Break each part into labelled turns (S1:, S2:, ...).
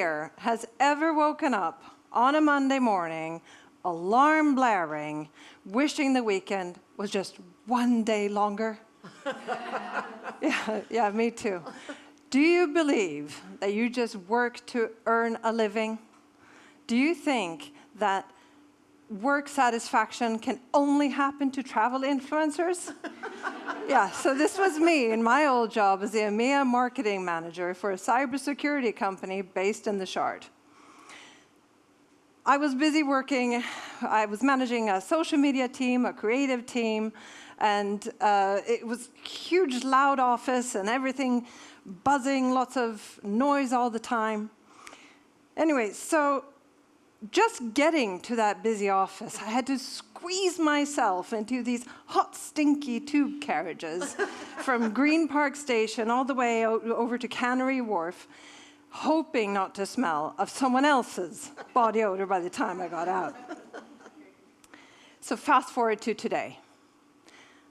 S1: here has ever woken up on a Monday morning, alarm blaring, wishing the weekend was just one day longer? Yeah, me too. Do you believe that you just work to earn a living? Do you think that work satisfaction can only happen to travel influencers? Yeah, so this was me in my old job as the EMEA marketing manager for a cybersecurity company based in the Shard. I was busy working. I was managing a social media team, a creative team, and it was a huge, loud office and everything buzzing, lots of noise all the time. Anyway, so just getting to that busy office, I had to squeeze myself into these hot, stinky tube carriages from Green Park Station all the way over to Canary Wharf, hoping not to smell of someone else's body odor by the time I got out. So fast forward to today.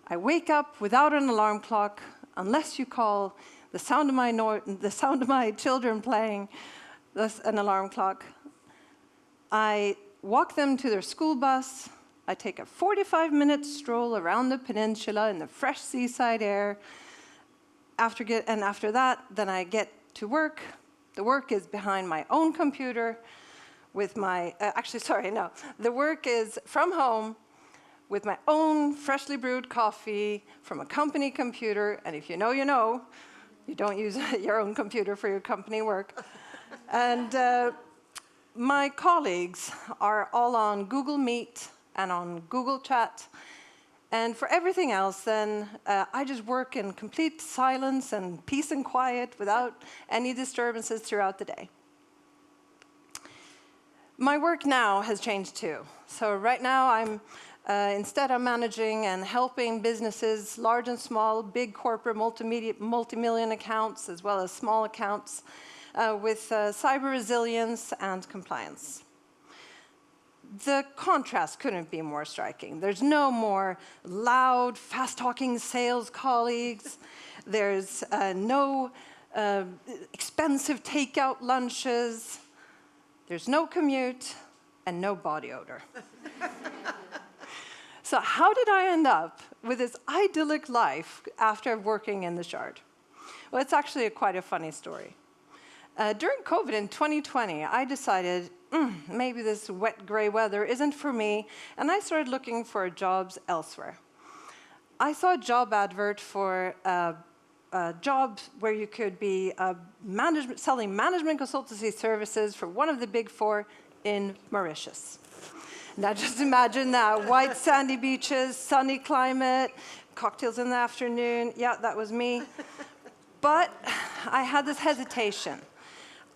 S1: I wake up without an alarm clock, unless you call the sound of my children playing an alarm clock. I walk them to their school bus. I take a 45-minute stroll around the peninsula in the fresh seaside air. After that, then I get to work. The work is behind my own computer with my, the work is from home with my own freshly brewed coffee from a company computer. And if you know, you know. You don't use your own computer for your company work. And my colleagues are all on Google Meet and on Google Chat. And for everything else, then I just work in complete silence and peace and quiet without any disturbances throughout the day. My work now has changed too. So right now I'm instead I'm managing and helping businesses, large and small, big corporate, multi-million accounts, as well as small accounts, with cyber resilience and compliance. The contrast couldn't be more striking. There's no more loud, fast-talking sales colleagues. There's no expensive takeout lunches. There's no commute and no body odor. So how did I end up with this idyllic life after working in the Shard? Well, it's actually quite a funny story. During COVID in 2020, I decided maybe this wet, gray weather isn't for me, and I started looking for jobs elsewhere. I saw a job advert for a job where you could be selling management consultancy services for one of the big four in Mauritius. Now just imagine that, white sandy beaches, sunny climate, cocktails in the afternoon. Yeah, that was me. But I had this hesitation.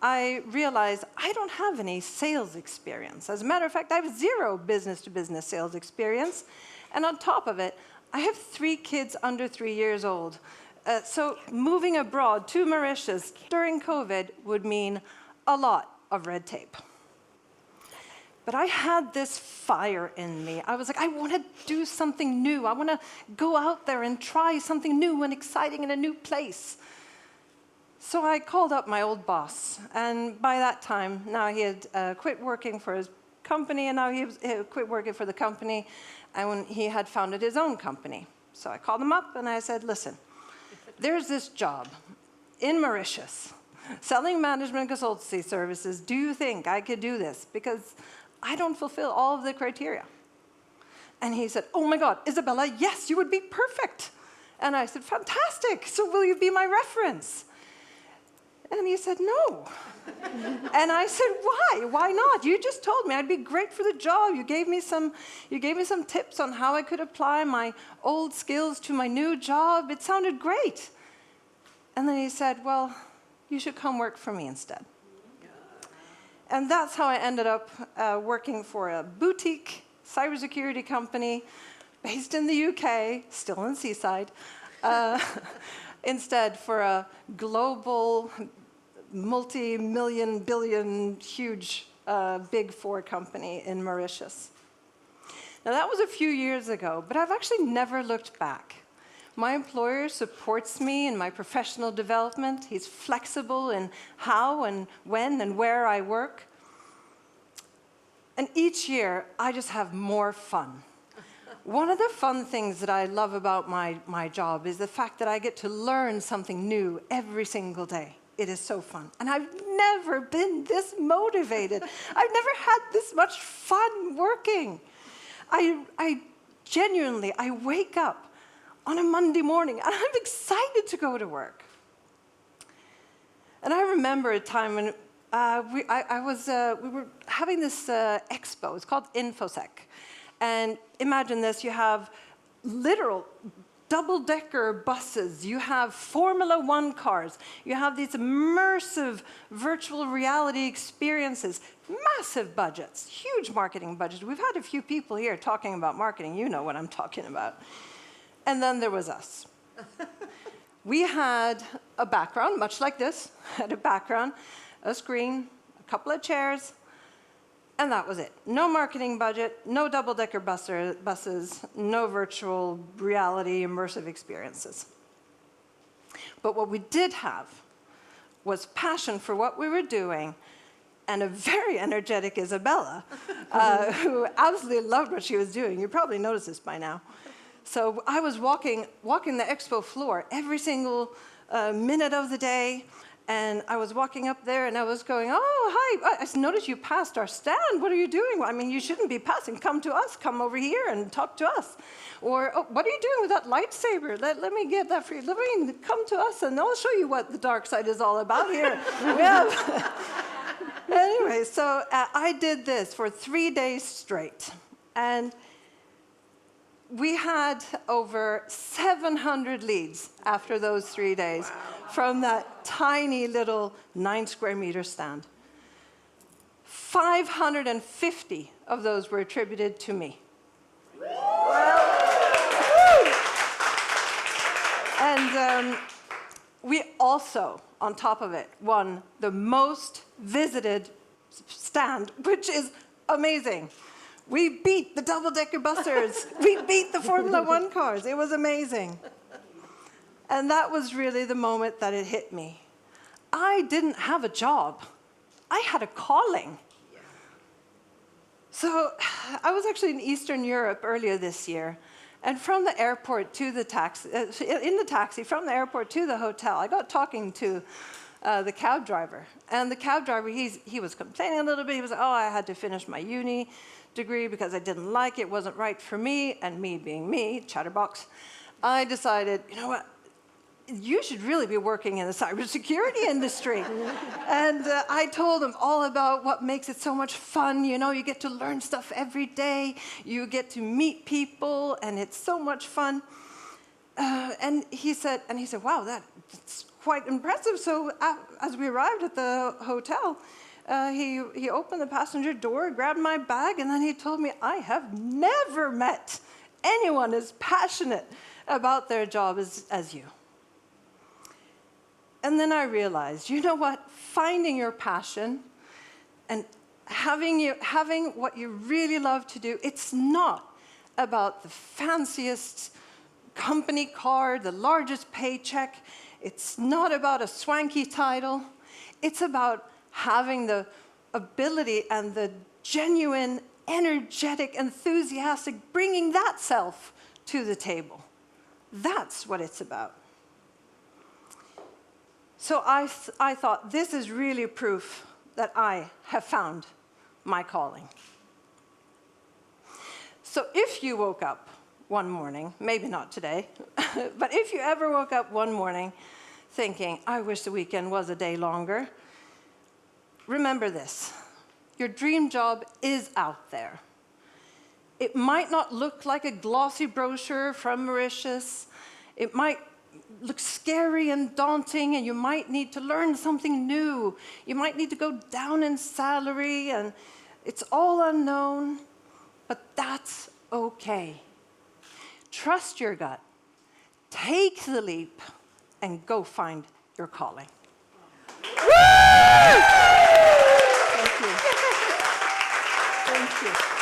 S1: I realized I don't have any sales experience. As a matter of fact, I have zero business-to-business sales experience. And on top of it, I have 3 kids under 3 years old. So moving abroad to Mauritius during COVID would mean a lot of red tape. But I had this fire in me. I was like, I want to do something new. I want to go out there and try something new and exciting in a new place. So I called up my old boss. And by that time, now he had quit working for his company, and now he quit working for the company, and when he had founded his own company. So I called him up, and I said, listen, there's this job in Mauritius, selling management consultancy services. Do you think I could do this? Because I don't fulfill all of the criteria. And he said, oh my God, Izabella, yes, you would be perfect. And I said, fantastic, so will you be my reference? And he said, no. And I said, why? Why not? You just told me I'd be great for the job. You gave me some tips on how I could apply my old skills to my new job. It sounded great. And then he said, well, you should come work for me instead. And that's how I ended up working for a boutique cybersecurity company based in the UK, still in Seaside, instead for a global, multi-million, billion, huge big four company in Mauritius. Now that was a few years ago, but I've actually never looked back. My employer supports me in my professional development. He's flexible in how and when and where I work. And each year, I just have more fun. One of the fun things that I love about my job is the fact that I get to learn something new every single day. It is so fun. And I've never been this motivated. I've never had this much fun working. I genuinely wake up on a Monday morning and I'm excited to go to work. And I remember a time when we were having this expo. It's called InfoSec. And imagine this, you have literal double-decker buses, you have Formula One cars, you have these immersive virtual reality experiences, massive budgets, huge marketing budgets. We've had a few people here talking about marketing. You know what I'm talking about. And then there was us. We had a background, much like this, had a background, a screen, a couple of chairs, and that was it. No marketing budget, no double-decker buses, no virtual reality immersive experiences. But what we did have was passion for what we were doing and a very energetic Izabella, who absolutely loved what she was doing. You probably noticed this by now. So I was walking the expo floor every single minute of the day. And I was walking up there, and I was going, oh, hi, I noticed you passed our stand. What are you doing? Well, I mean, you shouldn't be passing. Come to us. Come over here and talk to us. Or, oh, what are you doing with that lightsaber? Let me get that for you. Let me come to us, and I'll show you what the dark side is all about here. Anyway, so I did this for 3 days straight. And we had over 700 leads after those 3 days from that tiny little 9-square-meter stand. 550 of those were attributed to me. And we also, on top of it, won the most visited stand, which is amazing. We beat the double-decker buses. We beat the Formula One cars. It was amazing. And that was really the moment that it hit me. I didn't have a job. I had a calling. Yeah. So I was actually in Eastern Europe earlier this year. And from the airport to the taxi, in the taxi, from the airport to the hotel, I got talking to the cab driver. And the cab driver, he was complaining a little bit. He was like, oh, I had to finish my uni degree because I didn't like it, wasn't right for me, and me being me, chatterbox, I decided, you know what, you should really be working in the cybersecurity industry. And I told him all about what makes it so much fun. You know, you get to learn stuff every day, you get to meet people, and it's so much fun. And he said, wow, that's quite impressive. So as we arrived at the hotel, he opened the passenger door, grabbed my bag, and then he told me, I have never met anyone as passionate about their job as you. And then I realized, you know what? Finding your passion and having what you really love to do, it's not about the fanciest company car, the largest paycheck. It's not about a swanky title. It's about having the ability and the genuine, energetic, enthusiastic, bringing that self to the table. That's what it's about. So I thought, this is really proof that I have found my calling. So if you woke up one morning, maybe not today, but if you ever woke up one morning thinking, I wish the weekend was a day longer, remember this, your dream job is out there. It might not look like a glossy brochure from Mauritius. It might look scary and daunting, and you might need to learn something new. You might need to go down in salary, and it's all unknown, but that's okay. Trust your gut. Take the leap and go find your calling. Woo! Thank you. Thank you.